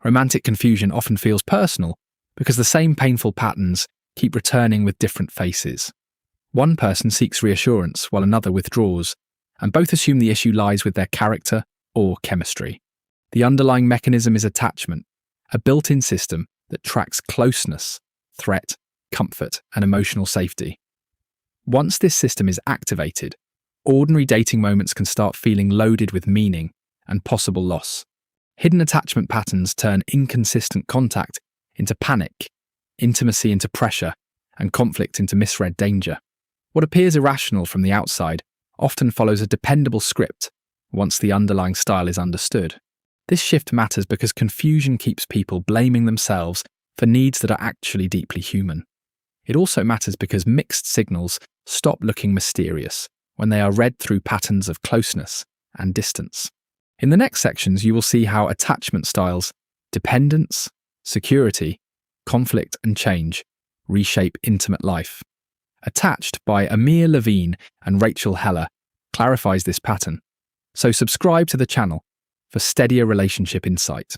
Romantic confusion often feels personal because the same painful patterns keep returning with different faces. One person seeks reassurance while another withdraws, and both assume the issue lies with their character or chemistry. The underlying mechanism is attachment, a built-in system that tracks closeness, threat, comfort, and emotional safety. Once this system is activated, ordinary dating moments can start feeling loaded with meaning and possible loss. Hidden attachment patterns turn inconsistent contact into panic, intimacy into pressure, and conflict into misread danger. What appears irrational from the outside often follows a dependable script once the underlying style is understood. This shift matters because confusion keeps people blaming themselves for needs that are actually deeply human. It also matters because mixed signals stop looking mysterious when they are read through patterns of closeness and distance. In the next sections, you will see how attachment styles, dependence, security, conflict, and change reshape intimate life. Attached by Amir, Levine, and Rachel Heller clarifies this pattern, so subscribe to the channel for steadier relationship insight.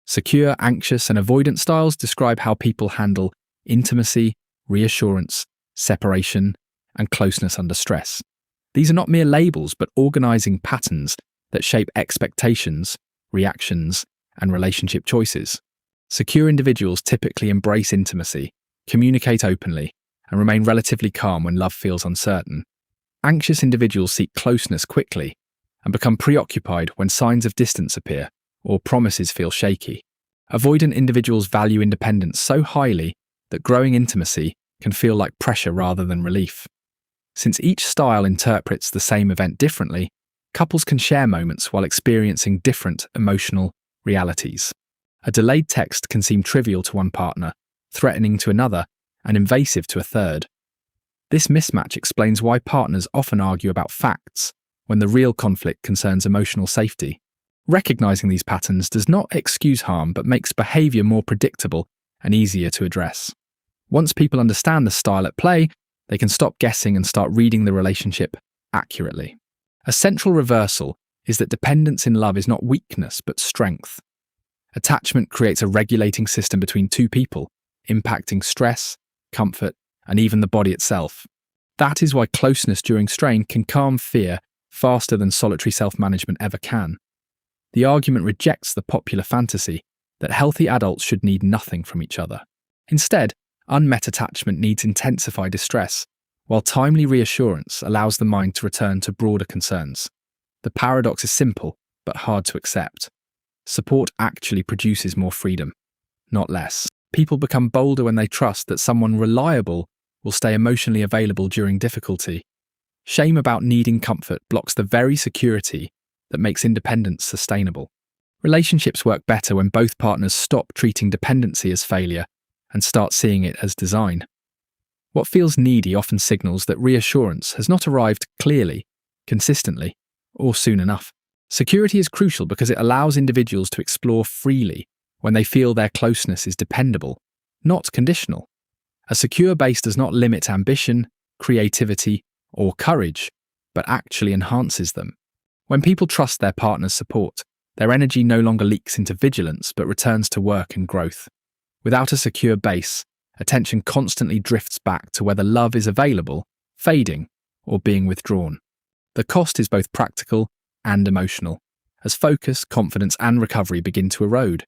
Secure, anxious, and avoidant styles describe how people handle intimacy, reassurance, separation, and closeness under stress. These are not mere labels, but organizing patterns that shape expectations, reactions, and relationship choices. Secure individuals typically embrace intimacy, communicate openly, and remain relatively calm when love feels uncertain. Anxious individuals seek closeness quickly and become preoccupied when signs of distance appear or promises feel shaky. Avoidant individuals value independence so highly that growing intimacy can feel like pressure rather than relief. Since each style interprets the same event differently, couples can share moments while experiencing different emotional realities. A delayed text can seem trivial to one partner, threatening to another, and invasive to a third. This mismatch explains why partners often argue about facts when the real conflict concerns emotional safety. Recognizing these patterns does not excuse harm but makes behavior more predictable and easier to address. Once people understand the style at play, they can stop guessing and start reading the relationship accurately. A central reversal is that dependence in love is not weakness but strength. Attachment creates a regulating system between two people, impacting stress, comfort, and even the body itself. That is why closeness during strain can calm fear faster than solitary self-management ever can. The argument rejects the popular fantasy that healthy adults should need nothing from each other. Instead, unmet attachment needs intensify distress, while timely reassurance allows the mind to return to broader concerns. The paradox is simple, but hard to accept. Support actually produces more freedom, not less. People become bolder when they trust that someone reliable will stay emotionally available during difficulty. Shame about needing comfort blocks the very security that makes independence sustainable. Relationships work better when both partners stop treating dependency as failure and start seeing it as design. What feels needy often signals that reassurance has not arrived clearly, consistently, or soon enough. Security is crucial because it allows individuals to explore freely when they feel their closeness is dependable, not conditional. A secure base does not limit ambition, creativity, or courage, but actually enhances them. When people trust their partner's support, their energy no longer leaks into vigilance but returns to work and growth. Without a secure base, attention constantly drifts back to whether love is available, fading, or being withdrawn. The cost is both practical and emotional, as focus, confidence, and recovery begin to erode.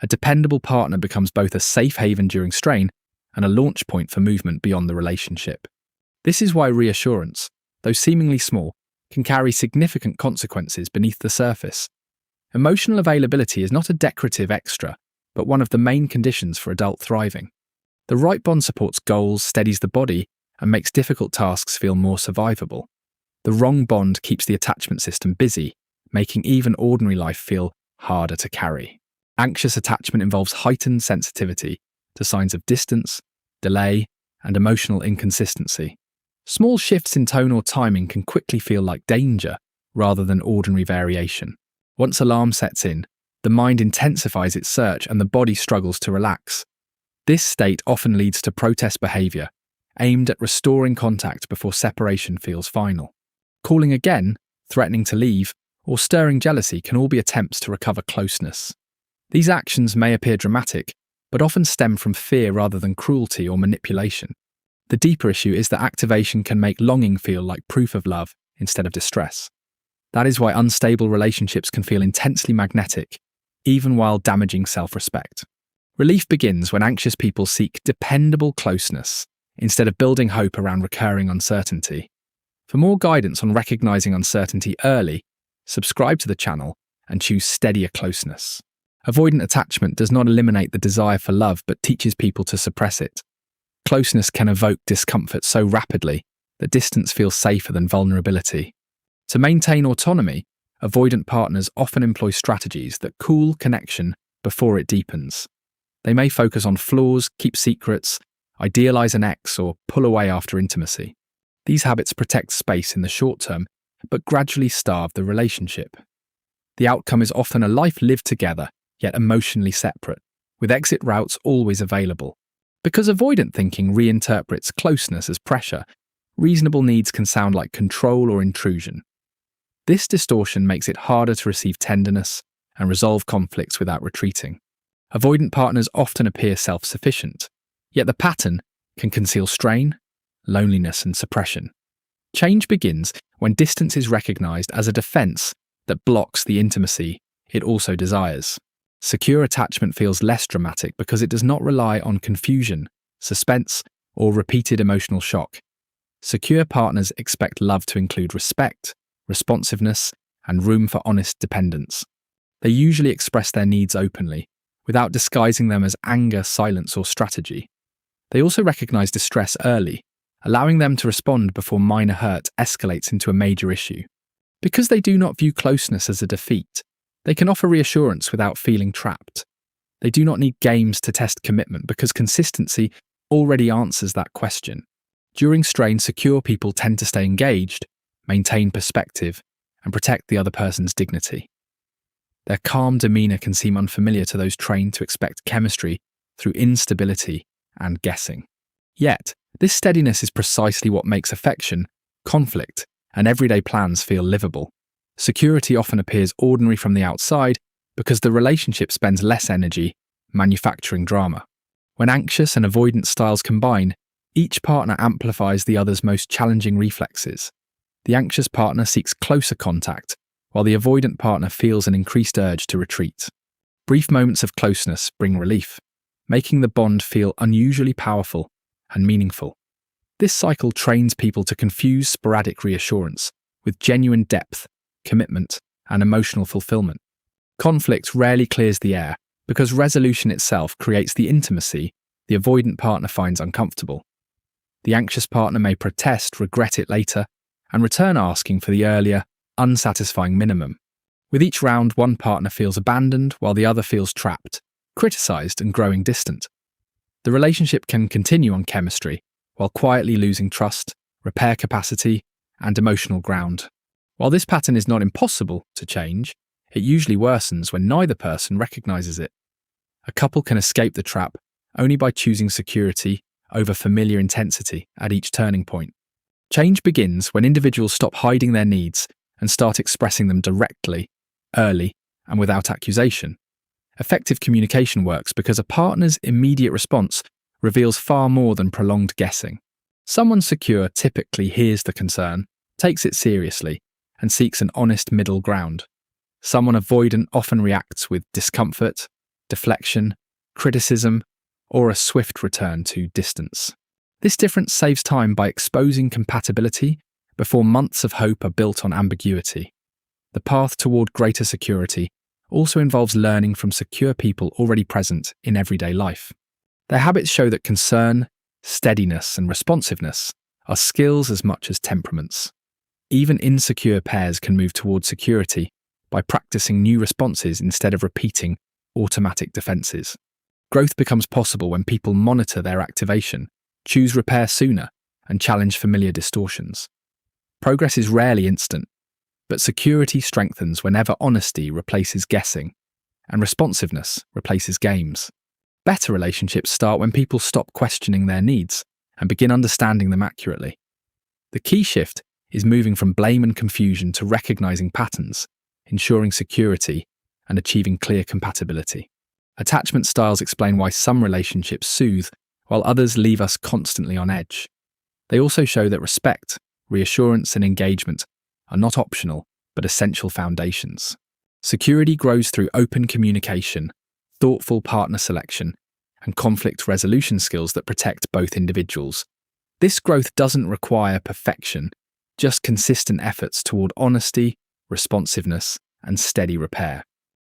A dependable partner becomes both a safe haven during strain and a launch point for movement beyond the relationship. This is why reassurance, though seemingly small, can carry significant consequences beneath the surface. Emotional availability is not a decorative extra, but one of the main conditions for adult thriving. The right bond supports goals, steadies the body, and makes difficult tasks feel more survivable. The wrong bond keeps the attachment system busy, making even ordinary life feel harder to carry. Anxious attachment involves heightened sensitivity to signs of distance, delay, and emotional inconsistency. Small shifts in tone or timing can quickly feel like danger rather than ordinary variation. Once alarm sets in, the mind intensifies its search and the body struggles to relax. This state often leads to protest behavior, aimed at restoring contact before separation feels final. Calling again, threatening to leave, or stirring jealousy can all be attempts to recover closeness. These actions may appear dramatic, but often stem from fear rather than cruelty or manipulation. The deeper issue is that activation can make longing feel like proof of love instead of distress. That is why unstable relationships can feel intensely magnetic, even while damaging self-respect. Relief begins when anxious people seek dependable closeness instead of building hope around recurring uncertainty. For more guidance on recognizing uncertainty early, subscribe to the channel and choose steadier closeness. Avoidant attachment does not eliminate the desire for love but teaches people to suppress it. Closeness can evoke discomfort so rapidly that distance feels safer than vulnerability. To maintain autonomy, avoidant partners often employ strategies that cool connection before it deepens. They may focus on flaws, keep secrets, idealize an ex, or pull away after intimacy. These habits protect space in the short term, but gradually starve the relationship. The outcome is often a life lived together, yet emotionally separate, with exit routes always available. Because avoidant thinking reinterprets closeness as pressure, reasonable needs can sound like control or intrusion. This distortion makes it harder to receive tenderness and resolve conflicts without retreating. Avoidant partners often appear self-sufficient, yet the pattern can conceal strain, loneliness, and suppression. Change begins when distance is recognized as a defense that blocks the intimacy it also desires. Secure attachment feels less dramatic because it does not rely on confusion, suspense, or repeated emotional shock. Secure partners expect love to include respect, responsiveness, and room for honest dependence. They usually express their needs openly, without disguising them as anger, silence, or strategy. They also recognize distress early, allowing them to respond before minor hurt escalates into a major issue. Because they do not view closeness as a defeat, they can offer reassurance without feeling trapped. They do not need games to test commitment because consistency already answers that question. During strain, secure people tend to stay engaged, maintain perspective, and protect the other person's dignity. Their calm demeanor can seem unfamiliar to those trained to expect chemistry through instability and guessing. Yet, this steadiness is precisely what makes affection, conflict, and everyday plans feel livable. Security often appears ordinary from the outside because the relationship spends less energy manufacturing drama. When anxious and avoidant styles combine, each partner amplifies the other's most challenging reflexes. The anxious partner seeks closer contact, while the avoidant partner feels an increased urge to retreat. Brief moments of closeness bring relief, making the bond feel unusually powerful and meaningful. This cycle trains people to confuse sporadic reassurance with genuine depth, commitment, and emotional fulfillment. Conflict rarely clears the air because resolution itself creates the intimacy the avoidant partner finds uncomfortable. The anxious partner may protest, regret it later, and return asking for the earlier, unsatisfying minimum. With each round, one partner feels abandoned while the other feels trapped, criticized, and growing distant. The relationship can continue on chemistry while quietly losing trust, repair capacity, and emotional ground. While this pattern is not impossible to change, it usually worsens when neither person recognizes it. A couple can escape the trap only by choosing security over familiar intensity at each turning point. Change begins when individuals stop hiding their needs and start expressing them directly, early, and without accusation. Effective communication works because a partner's immediate response reveals far more than prolonged guessing. Someone secure typically hears the concern, takes it seriously, and seeks an honest middle ground. Someone avoidant often reacts with discomfort, deflection, criticism, or a swift return to distance. This difference saves time by exposing compatibility before months of hope are built on ambiguity. The path toward greater security also involves learning from secure people already present in everyday life. Their habits show that concern, steadiness, and responsiveness are skills as much as temperaments. Even insecure pairs can move toward security by practicing new responses instead of repeating automatic defenses. Growth becomes possible when people monitor their activation, choose repair sooner, and challenge familiar distortions. Progress is rarely instant, but security strengthens whenever honesty replaces guessing and responsiveness replaces games. Better relationships start when people stop questioning their needs and begin understanding them accurately. The key shift is moving from blame and confusion to recognizing patterns, ensuring security, and achieving clear compatibility. Attachment styles explain why some relationships soothe, while others leave us constantly on edge. They also show that respect, reassurance, and engagement are not optional, but essential foundations. Security grows through open communication, thoughtful partner selection, and conflict resolution skills that protect both individuals. This growth doesn't require perfection, just consistent efforts toward honesty, responsiveness, and steady repair.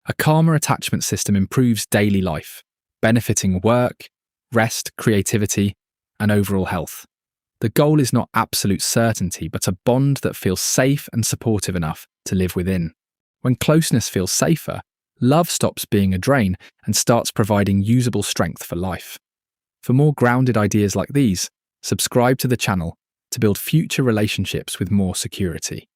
A calmer attachment system improves daily life, benefiting work, rest, creativity, and overall health. The goal is not absolute certainty, but a bond that feels safe and supportive enough to live within. When closeness feels safer, love stops being a drain and starts providing usable strength for life. For more grounded ideas like these, subscribe to the channel to build future relationships with more security.